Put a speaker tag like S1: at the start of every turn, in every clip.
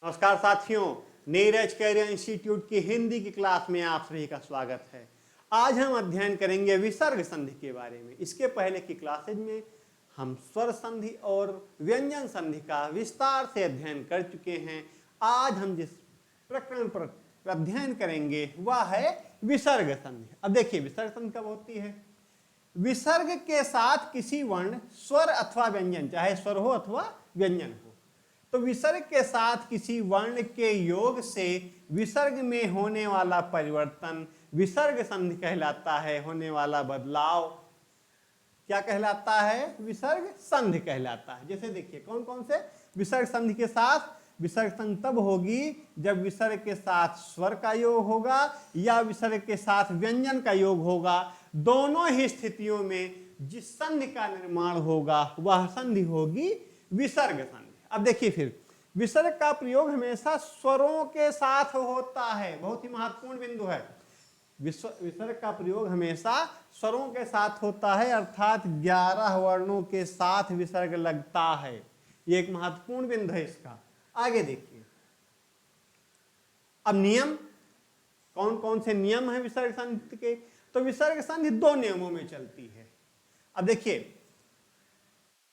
S1: नमस्कार साथियों, Neeraj career institute की हिंदी की क्लास में आप सभी का स्वागत है। आज हम अध्ययन करेंगे विसर्ग संधि के बारे में। इसके पहले की क्लासेज में हम स्वर संधि और व्यंजन संधि का विस्तार से अध्ययन कर चुके हैं। आज हम जिस प्रकरण पर अध्ययन करेंगे वह है विसर्ग संधि। अब देखिए विसर्ग संधि कब होती है। विसर्ग के साथ किसी वर्ण, स्वर अथवा व्यंजन, चाहे स्वर हो अथवा व्यंजन हो, तो विसर्ग के साथ किसी वर्ण के योग से विसर्ग में होने वाला परिवर्तन विसर्ग संधि कहलाता है। होने वाला बदलाव क्या कहलाता है? विसर्ग संधि कहलाता है। जैसे देखिए कौन कौन से विसर्ग संधि के साथ। विसर्ग संधि तब होगी जब विसर्ग के साथ स्वर का योग होगा या विसर्ग के साथ व्यंजन का योग होगा। दोनों ही स्थितियों में जिस संधि का निर्माण होगा वह संधि होगी विसर्ग संधि। अब देखिए फिर विसर्ग का प्रयोग हमेशा स्वरों के साथ होता है। बहुत ही महत्वपूर्ण बिंदु है। विसर्ग का प्रयोग हमेशा स्वरों के साथ होता है, अर्थात 11 वर्णों के साथ विसर्ग लगता है। ये एक महत्वपूर्ण बिंदु है इसका। आगे देखिए अब नियम, कौन कौन से नियम है विसर्ग संधि के। तो विसर्ग संधि 2 नियमों में चलती है। अब देखिए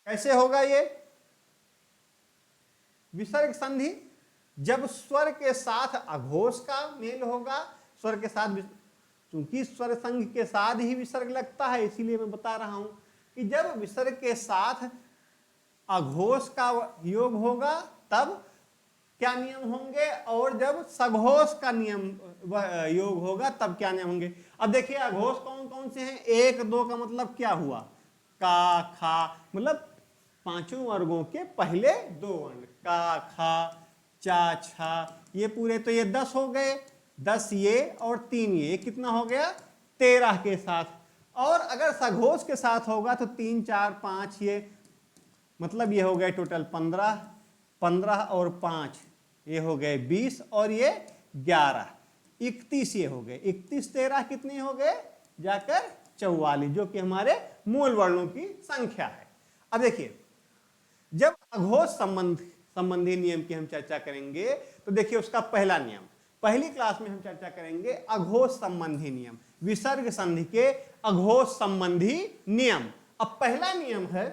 S1: कैसे होगा ये विसर्ग संधि। जब स्वर के साथ अघोष का मेल होगा, स्वर के साथ, चूंकि स्वर संघ के साथ ही विसर्ग लगता है इसीलिए मैं बता रहा हूं कि जब विसर्ग के साथ अघोष का योग होगा तब क्या नियम होंगे, और जब सघोष का नियम योग होगा तब क्या नियम होंगे। अब देखिए अघोष कौन कौन से हैं। 1 2 का मतलब क्या हुआ? का, खा, मतलब 5 वर्गों के पहले 2 वर्ण, का, खा, चा, छा, ये पूरे तो ये 10 हो गए। 10 ये और 3 ये कितना हो गया? 13 के साथ। और अगर सघोष के साथ होगा तो 3 4 5 ये, मतलब ये हो गए टोटल 15, 15 और 5 ये हो गए 20 और ये 11, 31 ये हो गए। 31 13 कितने हो गए? जाकर 44, जो कि हमारे मूल वर्णों की संख्या है। अब देखिए जब अघोष संबंधी नियम की हम चर्चा करेंगे तो देखिए उसका पहला नियम, पहली क्लास में हम चर्चा करेंगे अघोष संबंधी नियम, विसर्ग संधि के अघोष संबंधी नियम। अब पहला नियम है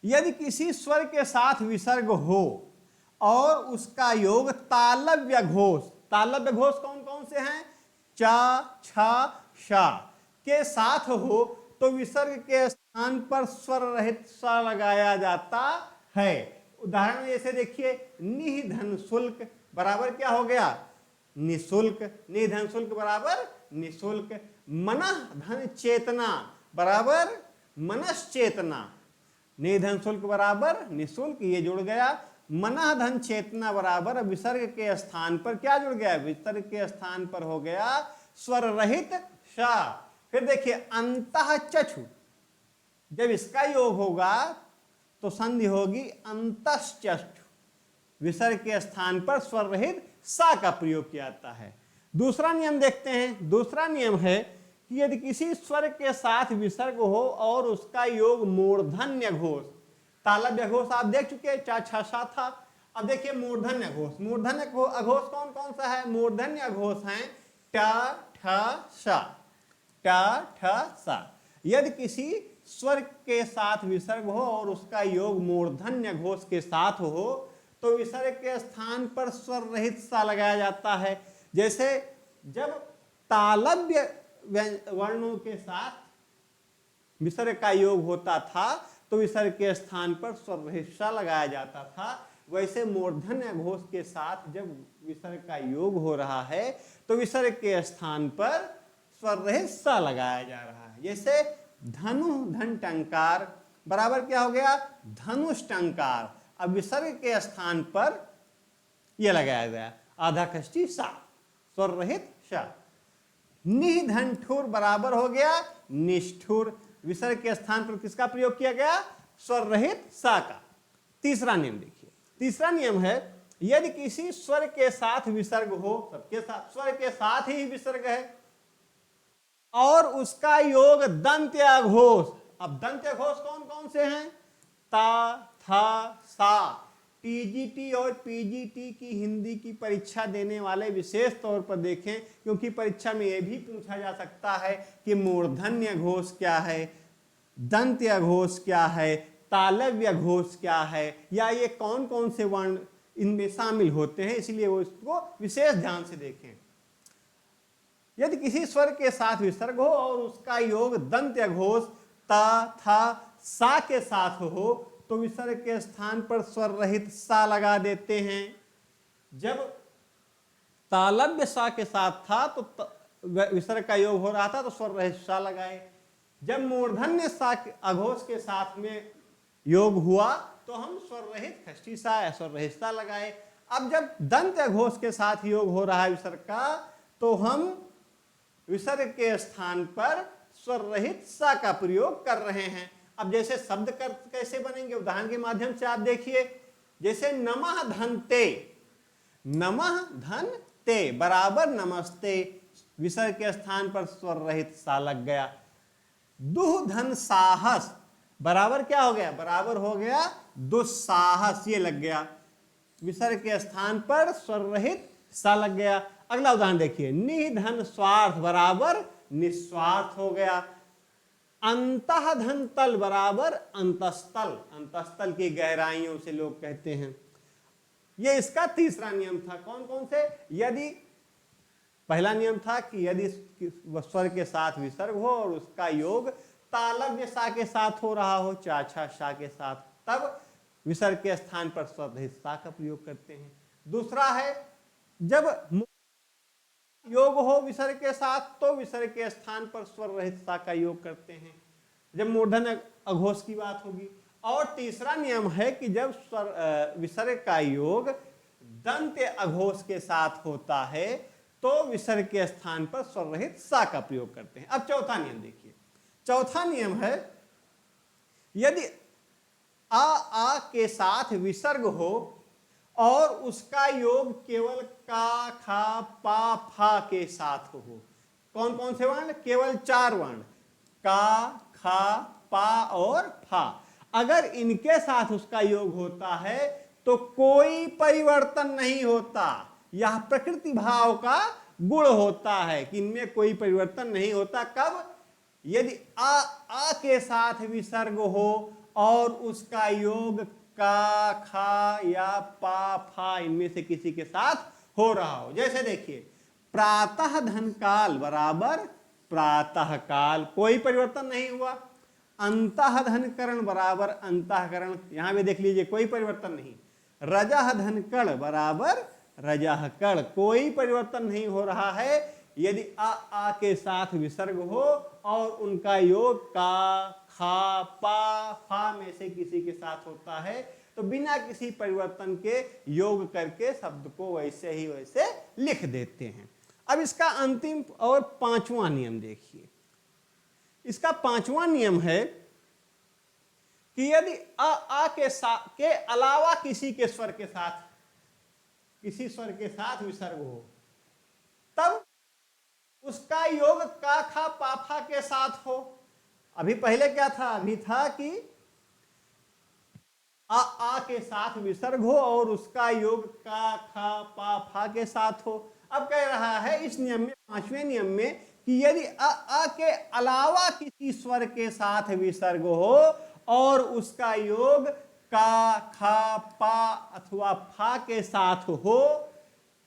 S1: यदि किसी स्वर के साथ विसर्ग हो और उसका योग तालव्य घोष, तालव्य घोष कौन कौन से हैं? चा, छा, शा के साथ हो तो विसर्ग के स्थान पर स्वर रहित सा लगाया जाता है। उदाहरण जैसे देखिए निधन शुल्क बराबर क्या हो गया? निशुल्क। निधन शुल्क बराबर निशुल्क। मनः धन चेतना बराबर मनश्चेतना। निधन शुल्क बराबर निशुल्क, ये जुड़ गया। मनः धन चेतना बराबर विसर्ग के स्थान पर क्या जुड़ गया? विसर्ग के स्थान पर हो गया स्वर रहित शा। फिर देखिए अंतः चक्षु, जब इसका योग होगा तो संधि होगी अंतश्चक्षु। विसर्ग के स्थान पर स्वर रहित सा का प्रयोग किया जाता है। दूसरा नियम देखते हैं। दूसरा नियम है कि यदि किसी स्वर के साथ विसर्ग हो और उसका योग मूर्धन्य घोष, तालव्य घोष आप देख चुके हैं, चा छा सा था। अब देखिए मूर्धन्य घोष, मूर्धन्य अघोष कौन कौन सा है? मूर्धन्य अघोष है टा, ठा, सा, टा, ठा, सा। यदि किसी स्वर के साथ विसर्ग हो और उसका योग मूर्धन्य घोष के साथ हो तो विसर्ग के स्थान पर स्वर रहित सा लगाया जाता है। जैसे जब तालव्य वर्णों के साथ विसर्ग का योग होता था तो विसर्ग के स्थान पर स्वर रहित सा लगाया जाता था, वैसे मूर्धन्य घोष के साथ जब विसर्ग का योग हो रहा है तो विसर्ग के स्थान पर स्वर रहित सा लगाया जा रहा है। जैसे धनु धन टंकार बराबर क्या हो गया? धनुष टंकार। अब विसर्ग के स्थान पर यह लगाया गया आधा कष्टी सा, स्वर रहित सा। निधन ठुर बराबर हो गया निष्ठुर। विसर्ग के स्थान पर किसका प्रयोग किया गया? स्वर रहित सा का। तीसरा नियम देखिए। तीसरा नियम है यदि किसी स्वर के साथ विसर्ग हो, सबके साथ स्वर के साथ ही विसर्ग है और उसका योग दंत्य घोष। अब दंत्य घोष कौन कौन से हैं? ता, था, सा, टीजीटी और पीजीटी की हिंदी की परीक्षा देने वाले विशेष तौर पर देखें, क्योंकि परीक्षा में यह भी पूछा जा सकता है कि मूर्धन्य घोष क्या है, दंत्य घोष क्या है, तालव्य घोष क्या है, या ये कौन कौन से वर्ण इनमें शामिल होते हैं, इसलिए वो इसको विशेष ध्यान से देखें। यदि किसी स्वर के साथ विसर्ग हो और उसका योग दंत्य घोष ता, था, सा के साथ हो तो विसर्ग के स्थान पर स्वर रहित सा लगा देते हैं। जब तालव्य सा के साथ था तो विसर्ग का योग हो रहा था तो स्वर रहित सा लगाए। जब मूर्धन्य सा अघोष के साथ में योग हुआ तो हम स्वर रहित खष्टी सा या स्वर रहित सा लगाए। अब जब दंत अघोष के साथ योग हो रहा है विसर्ग का तो हम विसर्ग के स्थान पर स्वर रहित सा का प्रयोग कर रहे हैं। अब जैसे शब्द कर कैसे बनेंगे, उदाहरण के माध्यम से आप देखिए। जैसे नमः धन ते, नमः धन ते बराबर नमस्ते, विसर्ग के स्थान पर स्वर रहित सा लग गया। दुह धन साहस बराबर क्या हो गया, बराबर हो गया दुस्साहस, ये लग गया, विसर्ग के स्थान पर स्वर रहित सा लग गया। अगला उदाहरण देखिए, निधन स्वार्थ बराबर निस्वार्थ हो गया। अंतः धन तल बराबर अंतस्थल, अंतस्थल की गहराइयों से लोग कहते हैं। यह इसका तीसरा नियम था। कौन कौन से, यदि पहला नियम था कि यदि स्वर के साथ विसर्ग हो और उसका योग तालव्य सा के साथ हो रहा हो, चाछा सा के साथ, तब विसर्ग के स्थान पर स्वर रहित सा का प्रयोग करते हैं। दूसरा है जब योग हो विसर्ग के साथ तो विसर्ग के स्थान पर स्वर रहित सा का योग करते हैं, जब मूर्धन्य अघोष की बात होगी। और तीसरा नियम है कि जब विसर्ग का योग दंत्य अघोष के साथ होता है तो विसर्ग के स्थान पर स्वर रहित सा का प्रयोग करते हैं। अब चौथा नियम देखिए। चौथा नियम है यदि आ के साथ विसर्ग हो और उसका योग केवल का, खा, पा, फा के साथ हो। कौन कौन से वर्ण, केवल 4 वर्ण, का, खा, पा और फा। अगर इनके साथ उसका योग होता है तो कोई परिवर्तन नहीं होता। यह प्रकृति भाव का गुण होता है कि इनमें कोई परिवर्तन नहीं होता। कब, यदि आ के साथ विसर्ग हो और उसका योग का, खा या पा, फा इनमें से किसी के साथ हो रहा हो। जैसे देखिए, प्रातः धन काल बराबर प्रातः काल, कोई परिवर्तन नहीं हुआ। अंतः धन करण बराबर अंतःकरण, यहां भी देख लीजिए कोई परिवर्तन नहीं। रजह धन कण बराबर रजह कण, कोई परिवर्तन नहीं हो रहा है। यदि आ के साथ विसर्ग हो और उनका योग का, खा, पा, फा में से किसी के साथ होता है तो बिना किसी परिवर्तन के योग करके शब्द को वैसे ही वैसे लिख देते हैं। अब इसका अंतिम और 5वां नियम देखिए। इसका 5वां नियम है कि यदि आ के अलावा किसी के स्वर के साथ, किसी स्वर के साथ विसर्ग हो तब उसका योग का, खा, पा, फा के साथ हो। अभी पहले क्या था, अभी था कि आ के साथ विसर्ग हो और उसका योग का, खा, पा, फा के साथ हो। अब कह रहा है इस नियम में, 5वें नियम में, कि यदि आ के अलावा किसी स्वर के साथ विसर्ग हो और उसका योग का, खा, पा अथवा फा के साथ हो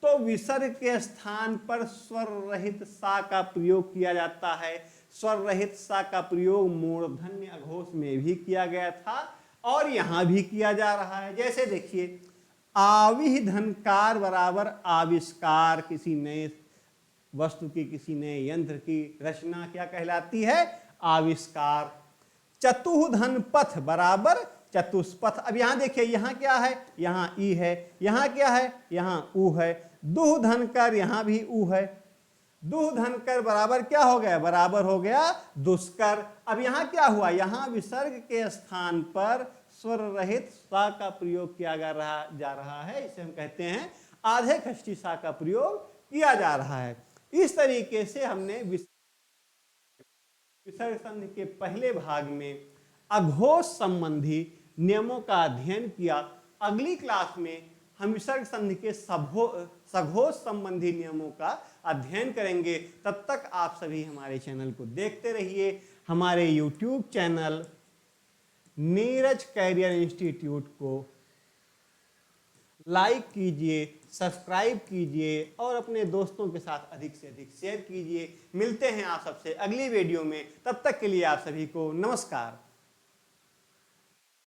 S1: तो विसर्ग के स्थान पर स्वर रहित सा का प्रयोग किया जाता है। स्वर रहित सा का प्रयोग मूर्धन्य अघोष में भी किया गया था और यहां भी किया जा रहा है। जैसे देखिए, आविह धनकार बराबर आविष्कार, किसी नए वस्तु की, किसी नए यंत्र की रचना क्या कहलाती है, आविष्कार। चतुः धन पथ बराबर चतुष्पथ। अब यहां देखिए, यहां क्या है, यहां ई है, यहां क्या है, यहां ऊ है। दुह धन कर, यहां भी ऊ है। दुह धन कर बराबर क्या हो गया, बराबर हो गया दुष्कर। अब यहां क्या हुआ, यहां विसर्ग के स्थान पर स्वर रहित सा का प्रयोग किया जा रहा है। इसे हम कहते हैं आधे खष्टी सा का प्रयोग किया जा रहा है। इस तरीके से हमने विसर्ग संधि के पहले भाग में अघोष संबंधी नियमों का अध्ययन किया। अगली क्लास में हम विसर्ग संधि के सघोष संबंधी नियमों का अध्ययन करेंगे। तब तक आप सभी हमारे चैनल को देखते रहिए। हमारे YouTube channel Neeraj career institute को लाइक कीजिए, सब्सक्राइब कीजिए और अपने दोस्तों के साथ अधिक से अधिक शेयर कीजिए। मिलते हैं आप सबसे अगली वीडियो में, तब तक के लिए आप सभी को नमस्कार।